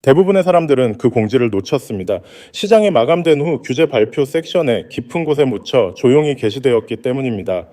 대부분의 사람들은 그 공지를 놓쳤습니다. 시장이 마감된 후 규제 발표 섹션에 깊은 곳에 묻혀 조용히 게시되었기 때문입니다.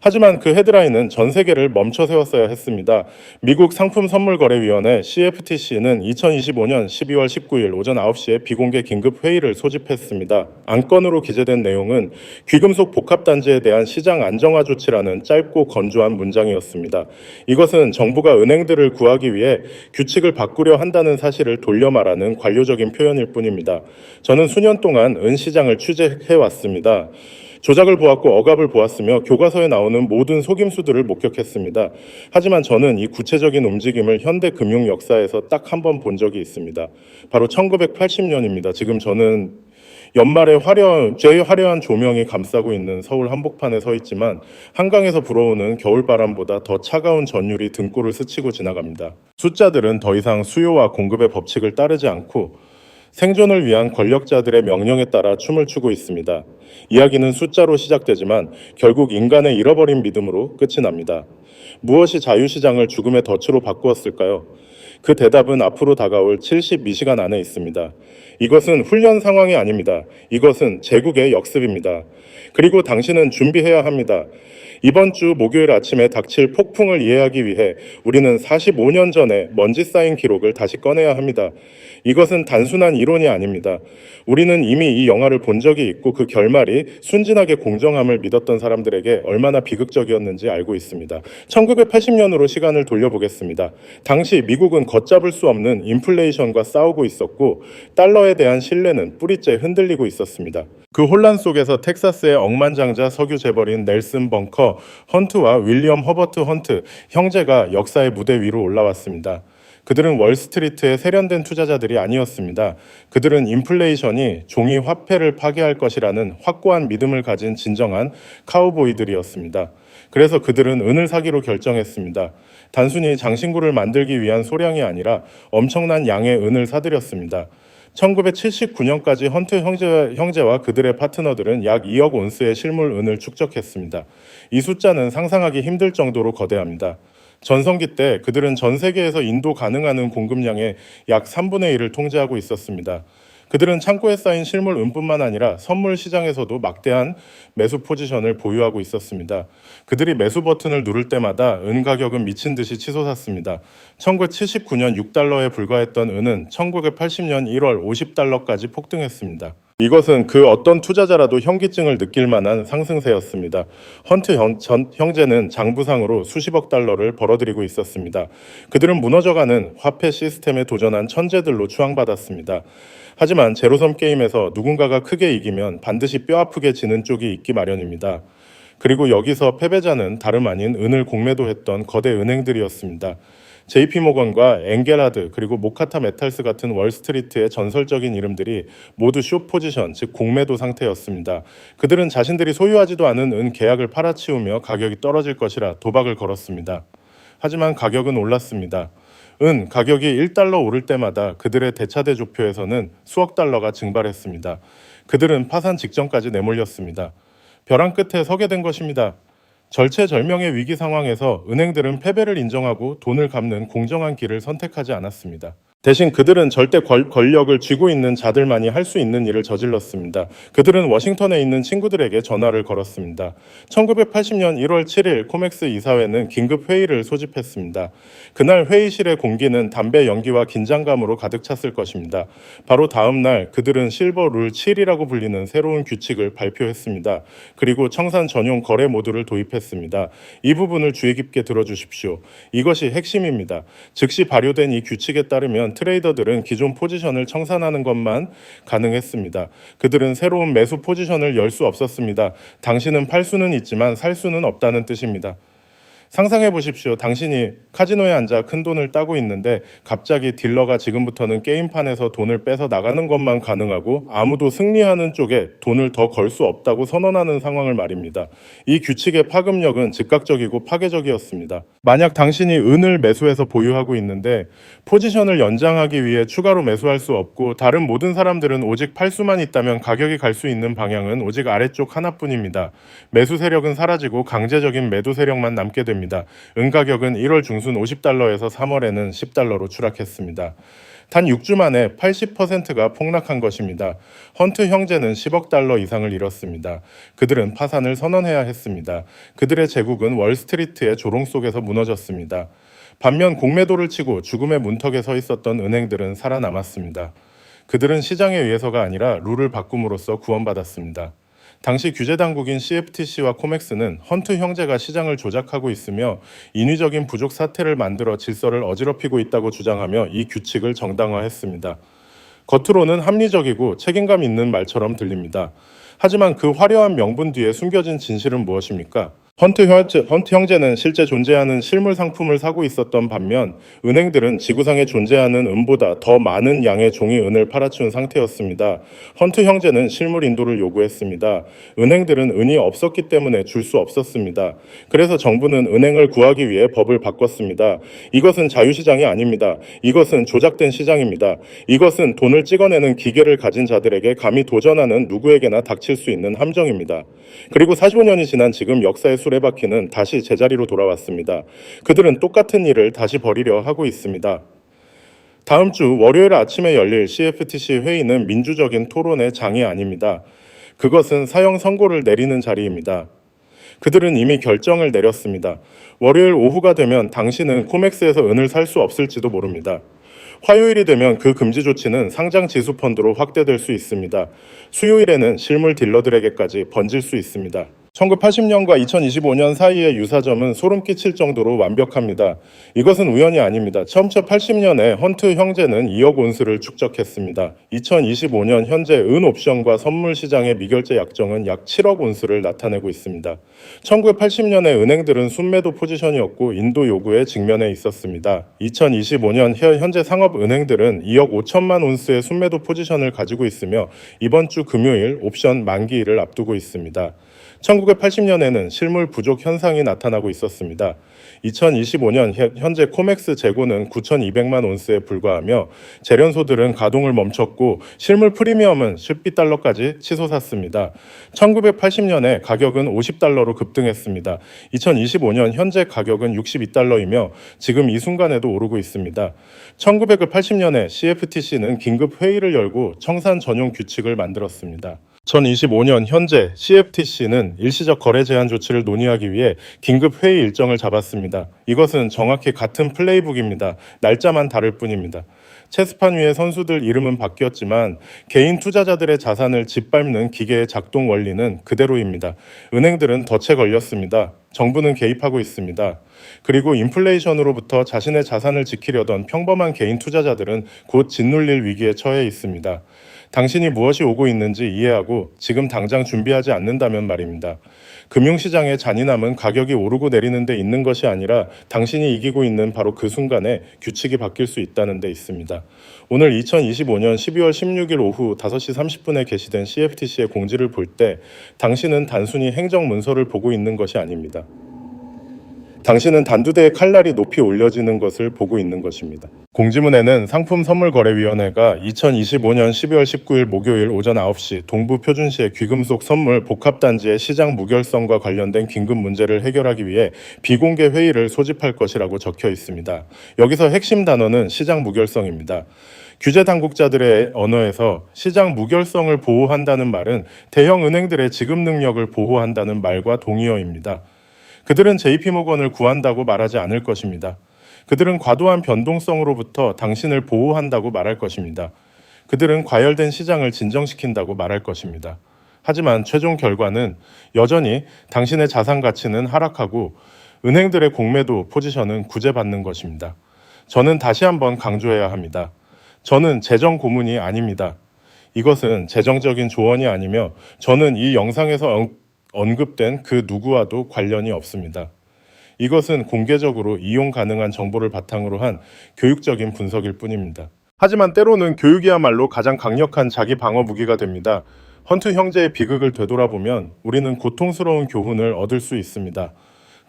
하지만 그 헤드라인은 전 세계를 멈춰 세웠어야 했습니다. 미국 상품선물거래위원회 CFTC는 2025년 12월 19일 오전 9시에 비공개 긴급 회의를 소집했습니다. 안건으로 기재된 내용은 귀금속 복합단지에 대한 시장 안정화 조치라는 짧고 건조한 문장이었습니다. 이것은 정부가 은행들을 구하기 위해 규칙을 바꾸려 한다는 사실을 돌려 말하는 관료적인 표현일 뿐입니다. 저는 수년 동안 은 시장을 취재해 왔습니다. 조작을 보았고 억압을 보았으며 교과서에 나오는 모든 속임수들을 목격했습니다. 하지만 저는 이 구체적인 움직임을 현대 금융 역사에서 딱 한 번 본 적이 있습니다. 바로 1980년입니다. 지금 저는 연말에 제일 화려한 조명이 감싸고 있는 서울 한복판에 서 있지만 한강에서 불어오는 겨울바람보다 더 차가운 전율이 등골을 스치고 지나갑니다. 숫자들은 더 이상 수요와 공급의 법칙을 따르지 않고 생존을 위한 권력자들의 명령에 따라 춤을 추고 있습니다. 이야기는 숫자로 시작되지만 결국 인간의 잃어버린 믿음으로 끝이 납니다. 무엇이 자유시장을 죽음의 덫으로 바꾸었을까요? 그 대답은 앞으로 다가올 72시간 안에 있습니다. 이것은 훈련 상황이 아닙니다. 이것은 제국의 역습입니다. 그리고 당신은 준비해야 합니다. 이번 주 목요일 아침에 닥칠 폭풍을 이해하기 위해 우리는 45년 전에 먼지 쌓인 기록을 다시 꺼내야 합니다. 이것은 단순한 이론이 아닙니다. 우리는 이미 이 영화를 본 적이 있고 그 결말이 순진하게 공정함을 믿었던 사람들에게 얼마나 비극적이었는지 알고 있습니다. 1980년으로 시간을 돌려보겠습니다. 당시 미국은 걷잡을 수 없는 인플레이션과 싸우고 있었고 달러에 대한 신뢰는 뿌리째 흔들리고 있었습니다. 그 혼란 속에서 텍사스의 억만장자 석유 재벌인 넬슨 벙커 헌트와 윌리엄 허버트 헌트 형제가 역사의 무대 위로 올라왔습니다. 그들은 월스트리트의 세련된 투자자들이 아니었습니다. 그들은 인플레이션이 종이 화폐를 파괴할 것이라는 확고한 믿음을 가진 진정한 카우보이들이었습니다. 그래서 그들은 은을 사기로 결정했습니다. 단순히 장신구를 만들기 위한 소량이 아니라 엄청난 양의 은을 사들였습니다. 1979년까지 헌트 형제와 그들의 파트너들은 약 2억 온스의 실물 은을 축적했습니다. 이 숫자는 상상하기 힘들 정도로 거대합니다. 전성기 때 그들은 전 세계에서 인도 가능한 은 공급량의 약 3분의 1을 통제하고 있었습니다. 그들은 창고에 쌓인 실물 은뿐만 아니라 선물 시장에서도 막대한 매수 포지션을 보유하고 있었습니다. 그들이 매수 버튼을 누를 때마다 은 가격은 미친 듯이 치솟았습니다. 1979년 6달러에 불과했던 은은 1980년 1월 50달러까지 폭등했습니다. 이것은 그 어떤 투자자라도 현기증을 느낄 만한 상승세였습니다. 헌트 형제는 장부상으로 수십억 달러를 벌어들이고 있었습니다. 그들은 무너져가는 화폐 시스템에 도전한 천재들로 추앙받았습니다. 하지만 제로섬 게임에서 누군가가 크게 이기면 반드시 뼈아프게 지는 쪽이 있기 마련입니다. 그리고 여기서 패배자는 다름 아닌 은을 공매도했던 거대 은행들이었습니다. JP모건과 엥겔하드 그리고 모카타 메탈스 같은 월스트리트의 전설적인 이름들이 모두 숏 포지션, 즉 공매도 상태였습니다. 그들은 자신들이 소유하지도 않은 은 계약을 팔아치우며 가격이 떨어질 것이라 도박을 걸었습니다. 하지만 가격은 올랐습니다. 은 가격이 1달러 오를 때마다 그들의 대차대 조표에서는 수억 달러가 증발했습니다. 그들은 파산 직전까지 내몰렸습니다. 벼랑 끝에 서게 된 것입니다. 절체절명의 위기 상황에서 은행들은 패배를 인정하고 돈을 갚는 공정한 길을 선택하지 않았습니다. 대신 그들은 절대 권력을 쥐고 있는 자들만이 할 수 있는 일을 저질렀습니다. 그들은 워싱턴에 있는 친구들에게 전화를 걸었습니다. 1980년 1월 7일 코맥스 이사회는 긴급 회의를 소집했습니다. 그날 회의실의 공기는 담배 연기와 긴장감으로 가득 찼을 것입니다. 바로 다음 날 그들은 실버 룰 7이라고 불리는 새로운 규칙을 발표했습니다. 그리고 청산 전용 거래 모드를 도입했습니다. 이 부분을 주의 깊게 들어주십시오. 이것이 핵심입니다. 즉시 발효된 이 규칙에 따르면 트레이더들은 기존 포지션을 청산하는 것만 가능했습니다. 그들은 새로운 매수 포지션을 열 수 없었습니다. 당신은 팔 수는 있지만 살 수는 없다는 뜻입니다. 상상해 보십시오. 당신이 카지노에 앉아 큰 돈을 따고 있는데 갑자기 딜러가 지금부터는 게임판에서 돈을 빼서 나가는 것만 가능하고 아무도 승리하는 쪽에 돈을 더 걸 수 없다고 선언하는 상황을 말입니다. 이 규칙의 파급력은 즉각적이고 파괴적이었습니다. 만약 당신이 은을 매수해서 보유하고 있는데 포지션을 연장하기 위해 추가로 매수할 수 없고 다른 모든 사람들은 오직 팔 수만 있다면 가격이 갈 수 있는 방향은 오직 아래쪽 하나뿐입니다. 매수 세력은 사라지고 강제적인 매도 세력만 남게 됩니다. 은 가격은 1월 중순 50달러에서 3월에는 10달러로 추락했습니다. 단 6주 만에 80%가 폭락한 것입니다. 헌트 형제는 10억 달러 이상을 잃었습니다. 그들은 파산을 선언해야 했습니다. 그들의 제국은 월스트리트의 조롱 속에서 무너졌습니다. 반면 공매도를 치고 죽음의 문턱에 서 있었던 은행들은 살아남았습니다. 그들은 시장에 의해서가 아니라 룰을 바꿈으로써 구원받았습니다. 당시 규제 당국인 CFTC와 코맥스는 헌트 형제가 시장을 조작하고 있으며 인위적인 부족 사태를 만들어 질서를 어지럽히고 있다고 주장하며 이 규칙을 정당화했습니다. 겉으로는 합리적이고 책임감 있는 말처럼 들립니다. 하지만 그 화려한 명분 뒤에 숨겨진 진실은 무엇입니까? 헌트 형제는 실제 존재하는 실물 상품을 사고 있었던 반면 은행들은 지구상에 존재하는 은보다 더 많은 양의 종이 은을 팔아치운 상태였습니다. 헌트 형제는 실물 인도를 요구했습니다. 은행들은 은이 없었기 때문에 줄 수 없었습니다. 그래서 정부는 은행을 구하기 위해 법을 바꿨습니다. 이것은 자유시장이 아닙니다. 이것은 조작된 시장입니다. 이것은 돈을 찍어내는 기계를 가진 자들에게 감히 도전하는 누구에게나 닥칠 수 있는 함정입니다. 그리고 45년이 지난 지금 역사의 수레바퀴는 다시 제자리로 돌아왔습니다. 그들은 똑같은 일을 다시 벌이려 하고 있습니다. 다음 주 월요일 아침에 열릴 CFTC 회의는 민주적인 토론의 장이 아닙니다. 그것은 사형 선고를 내리는 자리입니다. 그들은 이미 결정을 내렸습니다. 월요일 오후가 되면 당신은 코맥스에서 은을 살 수 없을지도 모릅니다. 화요일이 되면 그 금지 조치는 상장 지수 펀드로 확대될 수 있습니다. 수요일에는 실물 딜러들에게까지 번질 수 있습니다. 1980년과 2025년 사이의 유사점은 소름 끼칠 정도로 완벽합니다. 이것은 우연이 아닙니다. 1980년에 헌트 형제는 2억 온스를 축적했습니다. 2025년 현재 은 옵션과 선물 시장의 미결제 약정은 약 7억 온스를 나타내고 있습니다. 1980년에 은행들은 순매도 포지션이었고 인도 요구에 직면해 있었습니다. 2025년 현재 상업 은행들은 2억 5천만 온스의 순매도 포지션을 가지고 있으며 이번 주 금요일 옵션 만기일을 앞두고 있습니다. 1980년에는 실물 부족 현상이 나타나고 있었습니다. 2025년 현재 코맥스 재고는 9,200만 온스에 불과하며 재련소들은 가동을 멈췄고 실물 프리미엄은 10달러까지 치솟았습니다. 1980년에 가격은 50달러로 급등했습니다. 2025년 현재 가격은 62달러이며 지금 이 순간에도 오르고 있습니다. 1980년에 CFTC는 긴급 회의를 열고 청산 전용 규칙을 만들었습니다. 2025년 현재 CFTC는 일시적 거래 제한 조치를 논의하기 위해 긴급 회의 일정을 잡았습니다. 이것은 정확히 같은 플레이북입니다. 날짜만 다를 뿐입니다. 체스판 위의 선수들 이름은 바뀌었지만 개인 투자자들의 자산을 짓밟는 기계의 작동 원리는 그대로입니다. 은행들은 덫에 걸렸습니다. 정부는 개입하고 있습니다. 그리고 인플레이션으로부터 자신의 자산을 지키려던 평범한 개인 투자자들은 곧 짓눌릴 위기에 처해 있습니다. 당신이 무엇이 오고 있는지 이해하고 지금 당장 준비하지 않는다면 말입니다. 금융시장의 잔인함은 가격이 오르고 내리는 데 있는 것이 아니라 당신이 이기고 있는 바로 그 순간에 규칙이 바뀔 수 있다는 데 있습니다. 오늘 2025년 12월 16일 오후 5시 30분에 게시된 CFTC의 공지를 볼 때 당신은 단순히 행정문서를 보고 있는 것이 아닙니다. 당신은 단두대의 칼날이 높이 올려지는 것을 보고 있는 것입니다. 공지문에는 상품선물거래위원회가 2025년 12월 19일 목요일 오전 9시 동부표준시의 귀금속 선물 복합단지의 시장 무결성과 관련된 긴급 문제를 해결하기 위해 비공개 회의를 소집할 것이라고 적혀 있습니다. 여기서 핵심 단어는 시장 무결성입니다. 규제 당국자들의 언어에서 시장 무결성을 보호한다는 말은 대형 은행들의 지급 능력을 보호한다는 말과 동의어입니다. 그들은 JP모건을 구한다고 말하지 않을 것입니다. 그들은 과도한 변동성으로부터 당신을 보호한다고 말할 것입니다. 그들은 과열된 시장을 진정시킨다고 말할 것입니다. 하지만 최종 결과는 여전히 당신의 자산 가치는 하락하고 은행들의 공매도 포지션은 구제받는 것입니다. 저는 다시 한번 강조해야 합니다. 저는 재정 고문이 아닙니다. 이것은 재정적인 조언이 아니며 저는 이 영상에서 언급된 그 누구와도 관련이 없습니다. 이것은 공개적으로 이용 가능한 정보를 바탕으로 한 교육적인 분석일 뿐입니다. 하지만 때로는 교육이야말로 가장 강력한 자기 방어 무기가 됩니다. 헌트 형제의 비극을 되돌아보면 우리는 고통스러운 교훈을 얻을 수 있습니다.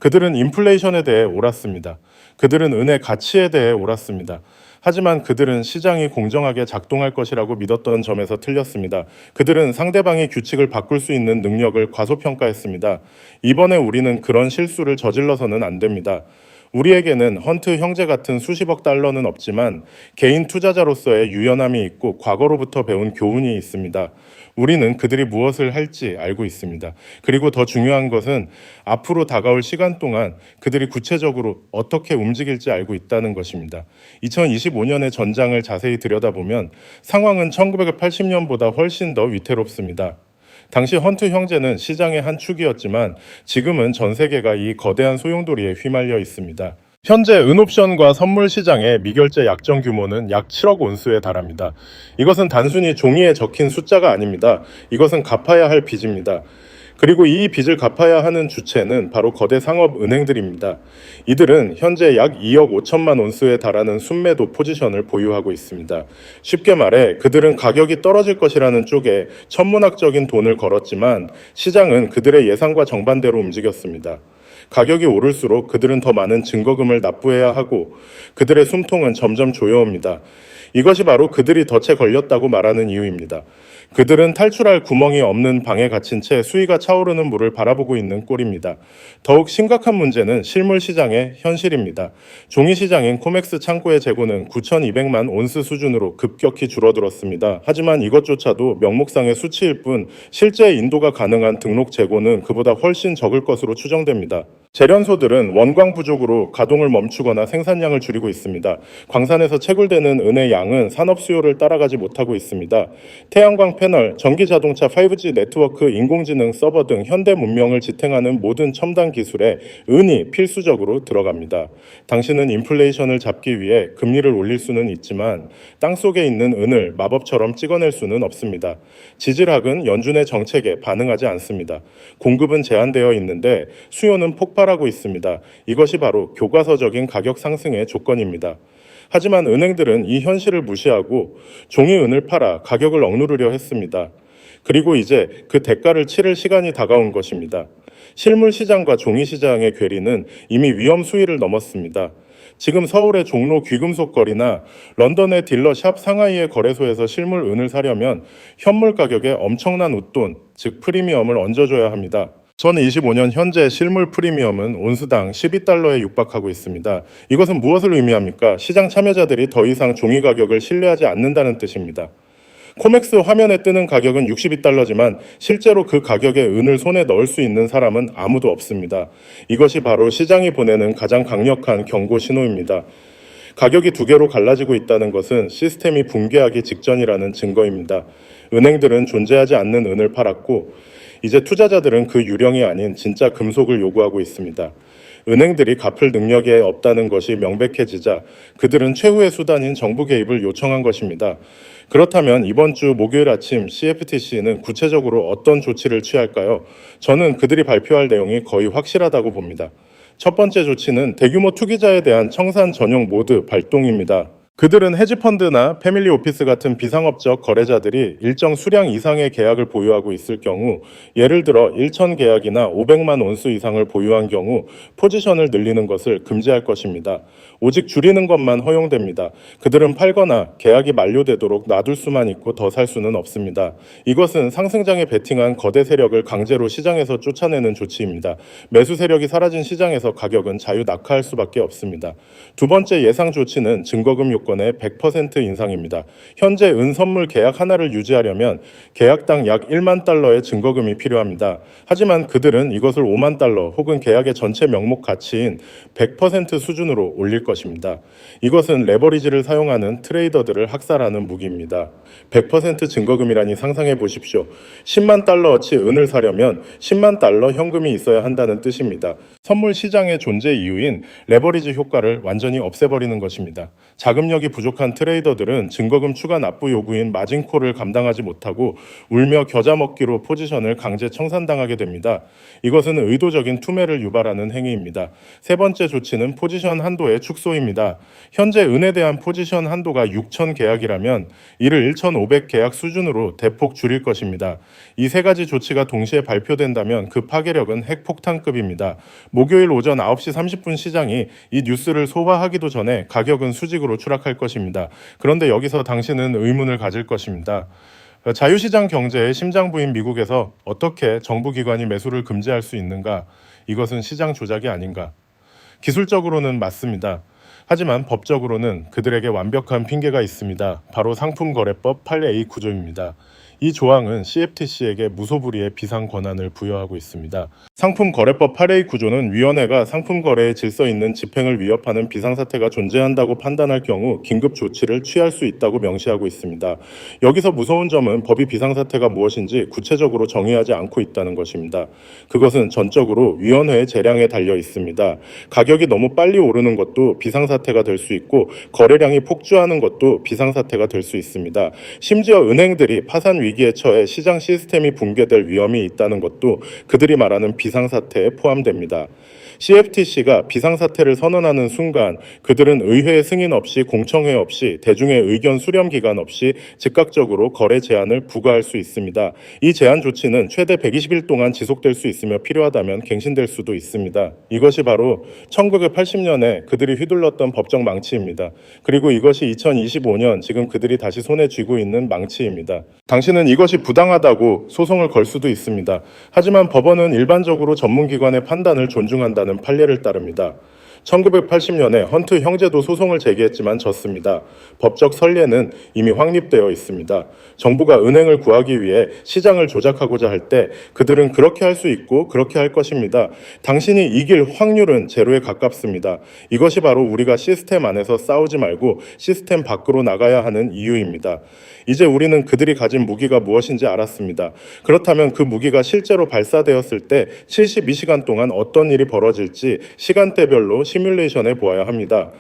그들은 인플레이션에 대해 옳았습니다. 그들은 은의 가치에 대해 옳았습니다. 하지만 그들은 시장이 공정하게 작동할 것이라고 믿었던 점에서 틀렸습니다. 그들은 상대방의 규칙을 바꿀 수 있는 능력을 과소평가했습니다. 이번에 우리는 그런 실수를 저질러서는 안 됩니다. 우리에게는 헌트 형제 같은 수십억 달러는 없지만 개인 투자자로서의 유연함이 있고 과거로부터 배운 교훈이 있습니다. 우리는 그들이 무엇을 할지 알고 있습니다. 그리고 더 중요한 것은 앞으로 다가올 시간 동안 그들이 구체적으로 어떻게 움직일지 알고 있다는 것입니다. 2025년의 전장을 자세히 들여다보면 상황은 1980년보다 훨씬 더 위태롭습니다. 당시 헌트 형제는 시장의 한 축이었지만 지금은 전 세계가 이 거대한 소용돌이에 휘말려 있습니다. 현재 은옵션과 선물 시장의 미결제 약정 규모는 약 7억 온스에 달합니다. 이것은 단순히 종이에 적힌 숫자가 아닙니다. 이것은 갚아야 할 빚입니다. 그리고 이 빚을 갚아야 하는 주체는 바로 거대 상업 은행들입니다. 이들은 현재 약 2억 5천만 온스에 달하는 순매도 포지션을 보유하고 있습니다. 쉽게 말해 그들은 가격이 떨어질 것이라는 쪽에 천문학적인 돈을 걸었지만 시장은 그들의 예상과 정반대로 움직였습니다. 가격이 오를수록 그들은 더 많은 증거금을 납부해야 하고 그들의 숨통은 점점 조여옵니다. 이것이 바로 그들이 덫에 걸렸다고 말하는 이유입니다. 그들은 탈출할 구멍이 없는 방에 갇힌 채 수위가 차오르는 물을 바라보고 있는 꼴입니다. 더욱 심각한 문제는 실물 시장의 현실입니다. 종이 시장인 코맥스 창고의 재고는 9,200만 온스 수준으로 급격히 줄어들었습니다. 하지만 이것조차도 명목상의 수치일 뿐 실제 인도가 가능한 등록 재고는 그보다 훨씬 적을 것으로 추정됩니다. 재련소들은 원광 부족으로 가동을 멈추거나 생산량을 줄이고 있습니다. 광산에서 채굴되는 은의 양은 산업 수요를 따라가지 못하고 있습니다. 태양광 패널, 전기자동차 5G 네트워크, 인공지능 서버 등 현대 문명을 지탱하는 모든 첨단 기술에 은이 필수적으로 들어갑니다. 당신은 인플레이션을 잡기 위해 금리를 올릴 수는 있지만 땅속에 있는 은을 마법처럼 찍어낼 수는 없습니다. 지질학은 연준의 정책에 반응하지 않습니다. 공급은 제한되어 있는데 수요는 폭발하고 있습니다. 이것이 바로 교과서적인 가격 상승의 조건입니다. 하지만 은행들은 이 현실을 무시하고 종이 은을 팔아 가격을 억누르려 했습니다. 그리고 이제 그 대가를 치를 시간이 다가온 것입니다. 실물 시장과 종이 시장의 괴리는 이미 위험 수위를 넘었습니다. 지금 서울의 종로 귀금속 거리나 런던의 딜러 샵 상하이의 거래소에서 실물 은을 사려면 현물 가격에 엄청난 웃돈, 즉 프리미엄을 얹어줘야 합니다. 2025년 현재 실물 프리미엄은 온스당 12달러에 육박하고 있습니다. 이것은 무엇을 의미합니까? 시장 참여자들이 더 이상 종이 가격을 신뢰하지 않는다는 뜻입니다. 코맥스 화면에 뜨는 가격은 62달러지만 실제로 그 가격에 은을 손에 넣을 수 있는 사람은 아무도 없습니다. 이것이 바로 시장이 보내는 가장 강력한 경고 신호입니다. 가격이 두 개로 갈라지고 있다는 것은 시스템이 붕괴하기 직전이라는 증거입니다. 은행들은 존재하지 않는 은을 팔았고 이제 투자자들은 그 유령이 아닌 진짜 금속을 요구하고 있습니다. 은행들이 갚을 능력이 없다는 것이 명백해지자 그들은 최후의 수단인 정부 개입을 요청한 것입니다. 그렇다면 이번 주 목요일 아침 CFTC는 구체적으로 어떤 조치를 취할까요? 저는 그들이 발표할 내용이 거의 확실하다고 봅니다. 첫 번째 조치는 대규모 투기자에 대한 청산 전용 모드 발동입니다. 그들은 헤지펀드나 패밀리 오피스 같은 비상업적 거래자들이 일정 수량 이상의 계약을 보유하고 있을 경우, 예를 들어 1천 계약이나 500만 온스 이상을 보유한 경우 포지션을 늘리는 것을 금지할 것입니다. 오직 줄이는 것만 허용됩니다. 그들은 팔거나 계약이 만료되도록 놔둘 수만 있고 더 살 수는 없습니다. 이것은 상승장에 베팅한 거대 세력을 강제로 시장에서 쫓아내는 조치입니다. 매수 세력이 사라진 시장에서 가격은 자유 낙하할 수밖에 없습니다. 두 번째 예상 조치는 증거금 요건의 100% 인상입니다. 현재 은 선물 계약 하나를 유지하려면 계약당 약 1만 달러의 증거금이 필요합니다. 하지만 그들은 이것을 5만 달러 혹은 계약의 전체 명목 가치인 100% 수준으로 올릴 것입니다. 이것은 레버리지를 사용하는 트레이더들을 학살하는 무기입니다. 100% 증거금이라니 상상해 보십시오. 10만 달러어치 은을 사려면 10만 달러 현금이 있어야 한다는 뜻입니다. 선물 시장의 존재 이유인 레버리지 효과를 완전히 없애버리는 것입니다. 자금력이 부족한 트레이더들은 증거금 추가 납부 요구인 마진콜을 감당하지 못하고 울며 겨자 먹기로 포지션을 강제 청산당하게 됩니다. 이것은 의도적인 투매를 유발하는 행위입니다. 세 번째 조치는 포지션 한도의 축소입니다. 현재 은에 대한 포지션 한도가 6,000 계약이라면 이를 1,500 계약 수준으로 대폭 줄일 것입니다. 이 세 가지 조치가 동시에 발표된다면 그 파괴력은 핵폭탄급입니다. 목요일 오전 9시 30분 시장이 이 뉴스를 소화하기도 전에 가격은 수직으로 추락할 것입니다. 그런데 여기서 당신은 의문을 가질 것입니다. 자유시장 경제의 심장부인 미국에서 어떻게 정부기관이 매수를 금지할 수 있는가? 이것은 시장 조작이 아닌가? 기술적으로는 맞습니다. 하지만 법적으로는 그들에게 완벽한 핑계가 있습니다. 바로 상품거래법 8A 구조입니다. 이 조항은 CFTC에게 무소불위의 비상 권한을 부여하고 있습니다. 상품거래법 8A 구조는 위원회가 상품거래에 질서 있는 집행을 위협하는 비상사태가 존재한다고 판단할 경우 긴급 조치를 취할 수 있다고 명시하고 있습니다. 여기서 무서운 점은 법이 비상사태가 무엇인지 구체적으로 정의하지 않고 있다는 것입니다. 그것은 전적으로 위원회의 재량에 달려 있습니다. 가격이 너무 빨리 오르는 것도 비상사태가 될 수 있고 거래량이 폭주하는 것도 비상사태가 될 수 있습니다. 심지어 은행들이 파산 위기에 처해 시장 시스템이 붕괴될 위험이 있다는 것도 그들이 말하는 비상사태에 포함됩니다. CFTC가 비상사태를 선언하는 순간 그들은 의회 승인 없이 공청회 없이 대중의 의견 수렴 기간 없이 즉각적으로 거래 제한을 부과할 수 있습니다. 이 제한 조치는 최대 120일 동안 지속될 수 있으며 필요하다면 갱신될 수도 있습니다. 이것이 바로 1980년에 그들이 휘둘렀던 법적 망치입니다. 그리고 이것이 2025년 지금 그들이 다시 손에 쥐고 있는 망치입니다. 당신은 이것이 부당하다고 소송을 걸 수도 있습니다. 하지만 법원은 일반적으로 전문기관의 판단을 존중한다는 판례를 따릅니다. 1980년에 헌트 형제도 소송을 제기했지만 졌습니다. 법적 선례는 이미 확립되어 있습니다. 정부가 은행을 구하기 위해 시장을 조작하고자 할 때 그들은 그렇게 할 수 있고 그렇게 할 것입니다. 당신이 이길 확률은 제로에 가깝습니다. 이것이 바로 우리가 시스템 안에서 싸우지 말고 시스템 밖으로 나가야 하는 이유입니다. 이제 우리는 그들이 가진 무기가 무엇인지 알았습니다. 그렇다면 그 무기가 실제로 발사되었을 때 72시간 동안 어떤 일이 벌어질지 시간대별로 시뮬레이션해 보아야 합니다.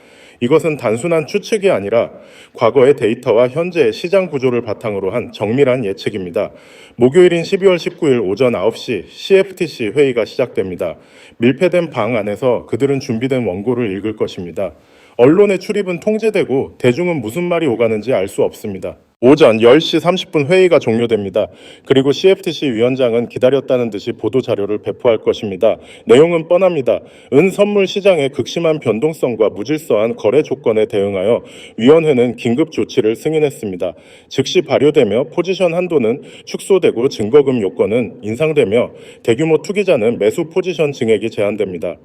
이것은 단순한 추측이 아니라 과거의 데이터와 현재의 시장 구조를 바탕으로 한 정밀한 예측입니다. 목요일인 12월 19일 오전 9시 CFTC 회의가 시작됩니다. 밀폐된 방 안에서 그들은 준비된 원고를 읽을 것입니다. 언론의 출입은 통제되고 대중은 무슨 말이 오가는지 알 수 없습니다. 오전 10시 30분 회의가 종료됩니다. 그리고 CFTC 위원장은 기다렸다는 듯이 보도 자료를 배포할 것입니다. 내용은 뻔합니다. 은 선물 시장의 극심한 변동성과 무질서한 거래 조건에 대응하여 위원회는 긴급 조치를 승인했습니다. 즉시 발효되며 포지션 한도는 축소되고 증거금 요건은 인상되며 대규모 투기자는 매수 포지션 증액이 제한됩니다.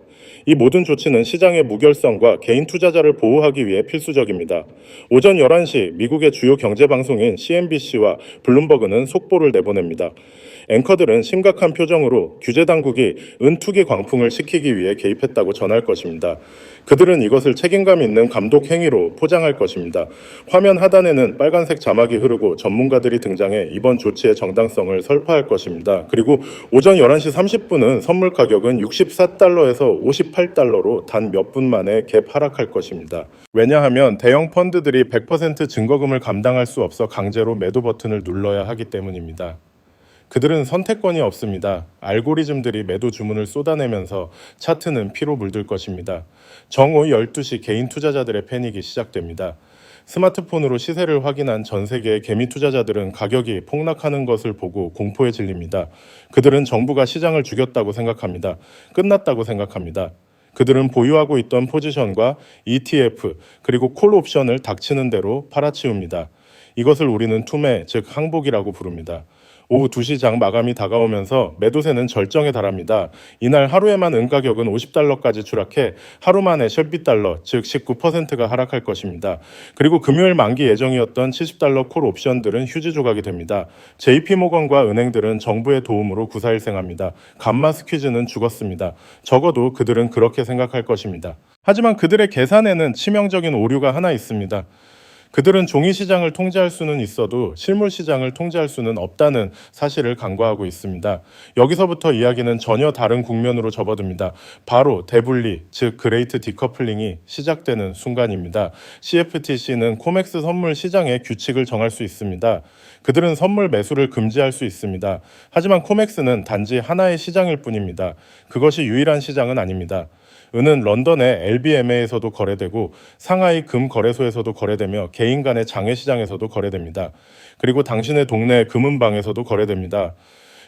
이 모든 조치는 시장의 무결성과 개인 투자자를 보호하기 위해 필수적입니다. 오전 11시 미국의 주요 경제방송인 CNBC와 블룸버그는 속보를 내보냅니다. 앵커들은 심각한 표정으로 규제 당국이 은투기 광풍을 식히기 위해 개입했다고 전할 것입니다. 그들은 이것을 책임감 있는 감독 행위로 포장할 것입니다. 화면 하단에는 빨간색 자막이 흐르고 전문가들이 등장해 이번 조치의 정당성을 설파할 것입니다. 그리고 오전 11시 30분은 선물 가격은 64달러에서 58달러로 단 몇 분 만에 갭 하락할 것입니다. 왜냐하면 대형 펀드들이 100% 증거금을 감당할 수 없어 강제로 매도 버튼을 눌러야 하기 때문입니다. 그들은 선택권이 없습니다. 알고리즘들이 매도 주문을 쏟아내면서 차트는 피로 물들 것입니다. 정오 12시 개인 투자자들의 패닉이 시작됩니다. 스마트폰으로 시세를 확인한 전 세계의 개미 투자자들은 가격이 폭락하는 것을 보고 공포에 질립니다. 그들은 정부가 시장을 죽였다고 생각합니다. 끝났다고 생각합니다. 그들은 보유하고 있던 포지션과 ETF 그리고 콜 옵션을 닥치는 대로 팔아치웁니다. 이것을 우리는 투매, 즉 항복이라고 부릅니다. 오후 2시 장 마감이 다가오면서 매도세는 절정에 달합니다. 이날 하루에만 은가격은 50달러까지 추락해 하루 만에 12달러, 즉 19%가 하락할 것입니다. 그리고 금요일 만기 예정이었던 70달러 콜 옵션들은 휴지 조각이 됩니다. JP모건과 은행들은 정부의 도움으로 구사일생합니다. 감마 스퀴즈는 죽었습니다. 적어도 그들은 그렇게 생각할 것입니다. 하지만 그들의 계산에는 치명적인 오류가 하나 있습니다. 그들은 종이 시장을 통제할 수는 있어도 실물 시장을 통제할 수는 없다는 사실을 간과하고 있습니다. 여기서부터 이야기는 전혀 다른 국면으로 접어듭니다. 바로 대분리, 즉 그레이트 디커플링이 시작되는 순간입니다. CFTC는 코맥스 선물 시장의 규칙을 정할 수 있습니다. 그들은 선물 매수를 금지할 수 있습니다. 하지만 코맥스는 단지 하나의 시장일 뿐입니다. 그것이 유일한 시장은 아닙니다. 은은 런던의 LBMA에서도 거래되고 상하이 금 거래소에서도 거래되며 개인 간의 장외 시장에서도 거래됩니다. 그리고 당신의 동네 금은방에서도 거래됩니다.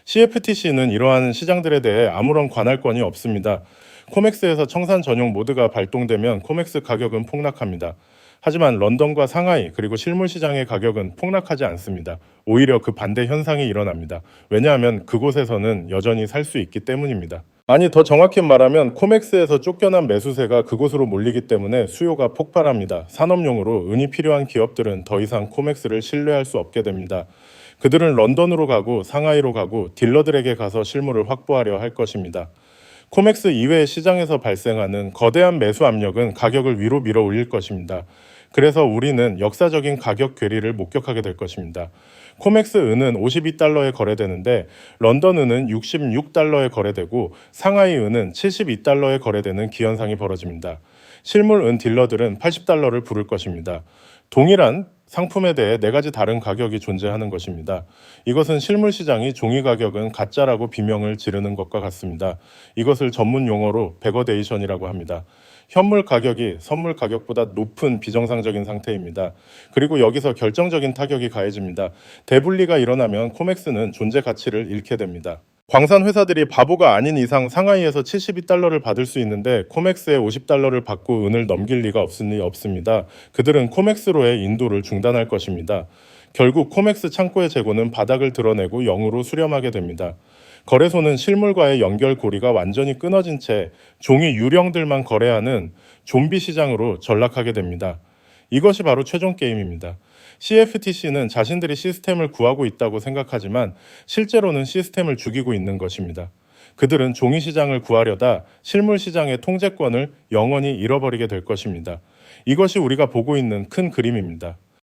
CFTC는 이러한 시장들에 대해 아무런 관할권이 없습니다. 코맥스에서 청산 전용 모드가 발동되면 코맥스 가격은 폭락합니다. 하지만 런던과 상하이 그리고 실물 시장의 가격은 폭락하지 않습니다. 오히려 그 반대 현상이 일어납니다. 왜냐하면 그곳에서는 여전히 살 수 있기 때문입니다. 아니, 더 정확히 말하면 코맥스에서 쫓겨난 매수세가 그곳으로 몰리기 때문에 수요가 폭발합니다. 산업용으로 은이 필요한 기업들은 더 이상 코맥스를 신뢰할 수 없게 됩니다. 그들은 런던으로 가고 상하이로 가고 딜러들에게 가서 실물을 확보하려 할 것입니다. 코맥스 이외의 시장에서 발생하는 거대한 매수 압력은 가격을 위로 밀어 올릴 것입니다. 그래서 우리는 역사적인 가격 괴리를 목격하게 될 것입니다. 코맥스 은은 52달러에 거래되는데 런던 은은 66달러에 거래되고 상하이 은은 72달러에 거래되는 기현상이 벌어집니다. 실물 은 딜러들은 80달러를 부를 것입니다. 동일한 상품에 대해 네 가지 다른 가격이 존재하는 것입니다. 이것은 실물 시장이 종이 가격은 가짜라고 비명을 지르는 것과 같습니다. 이것을 전문 용어로 베거데이션이라고 합니다. 현물 가격이 선물 가격보다 높은 비정상적인 상태입니다. 그리고 여기서 결정적인 타격이 가해집니다. 대분리가 일어나면 코맥스는 존재 가치를 잃게 됩니다. 광산 회사들이 바보가 아닌 이상 상하이에서 72달러를 받을 수 있는데 코맥스에 50달러를 받고 은을 넘길 리가 없으니 없습니다. 그들은 코맥스로의 인도를 중단할 것입니다. 결국 코맥스 창고의 재고는 바닥을 드러내고 0으로 수렴하게 됩니다. 거래소는 실물과의 연결고리가 완전히 끊어진 채 종이 유령들만 거래하는 좀비 시장으로 전락하게 됩니다. 이것이 바로 최종 게임입니다. CFTC는 자신들이 시스템을 구하고 있다고 생각하지만 실제로는 시스템을 죽이고 있는 것입니다. 그들은 종이 시장을 구하려다 실물 시장의 통제권을 영원히 잃어버리게 될 것입니다. 이것이 우리가 보고 있는 큰 그림입니다.